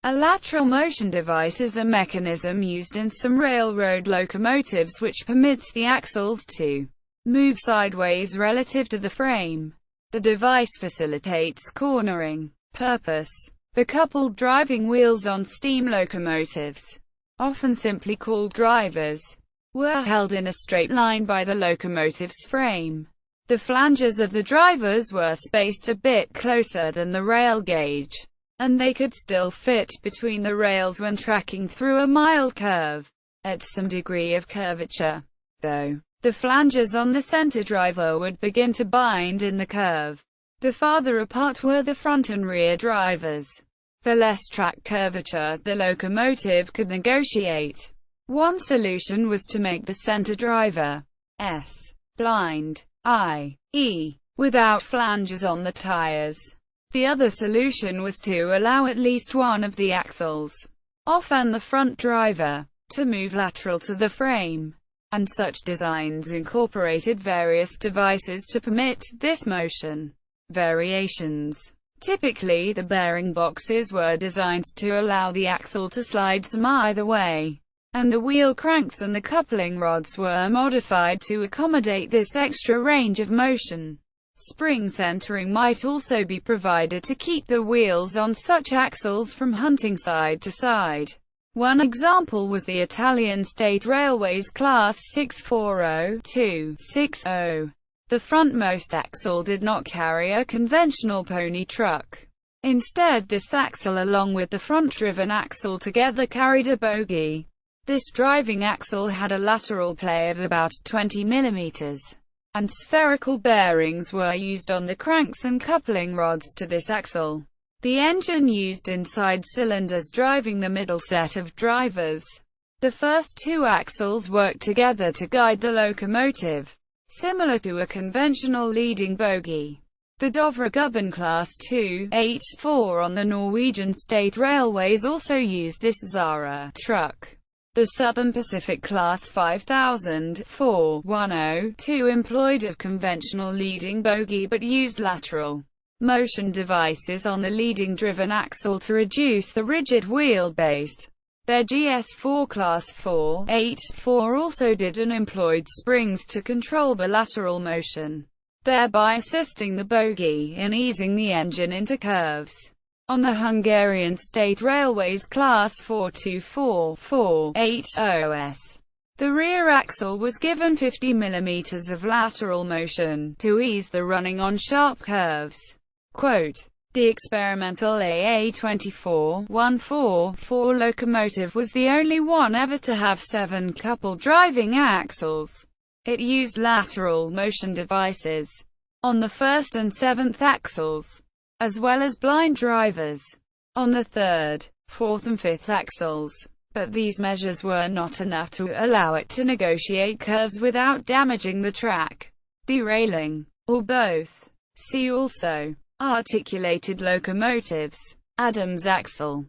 A lateral motion device is a mechanism used in some railroad locomotives which permits the axles to move sideways relative to the frame. The device facilitates cornering. Purpose: the coupled driving wheels on steam locomotives, often simply called drivers, were held in a straight line by the locomotive's frame. The flanges of the drivers were spaced a bit closer than the rail gauge, and they could still fit between the rails when tracking through a mild curve. At some degree of curvature, though, the flanges on the center driver would begin to bind in the curve. The farther apart were the front and rear drivers. For less track curvature, the locomotive could negotiate. One solution was to make the center driver S blind, i.e., without flanges on the tires. The other solution was to allow at least one of the axles, often the front driver, to move lateral to the frame, and such designs incorporated various devices to permit this motion. Variations. Typically, the bearing boxes were designed to allow the axle to slide some either way, and the wheel cranks and the coupling rods were modified to accommodate this extra range of motion. Spring centering might also be provided to keep the wheels on such axles from hunting side to side. One example was the Italian State Railways Class 640-260. The frontmost axle did not carry a conventional pony truck. Instead, this axle along with the front-driven axle together carried a bogie. This driving axle had a lateral play of about 20 mm, and spherical bearings were used on the cranks and coupling rods to this axle. The engine used inside cylinders driving the middle set of drivers. The first two axles worked together to guide the locomotive, similar to a conventional leading bogie. The Dovregubben Class 284 on the Norwegian State Railways also used this Zara truck. The Southern Pacific Class 5004-102 employed a conventional leading bogie but used lateral motion devices on the leading driven axle to reduce the rigid wheelbase. Their GS4 Class 484 also did and employed springs to control the lateral motion, thereby assisting the bogie in easing the engine into curves. On the Hungarian State Railways Class 424-480S, the rear axle was given 50 mm of lateral motion to ease the running on sharp curves. Quote, "The experimental AA-24-144 locomotive was the only one ever to have 7 coupled driving axles. It used lateral motion devices on the first and 7th axles, as well as blind drivers on the 3rd, 4th and 5th axles. But these measures were not enough to allow it to negotiate curves without damaging the track, derailing, or both. See also articulated locomotives. Adams axle.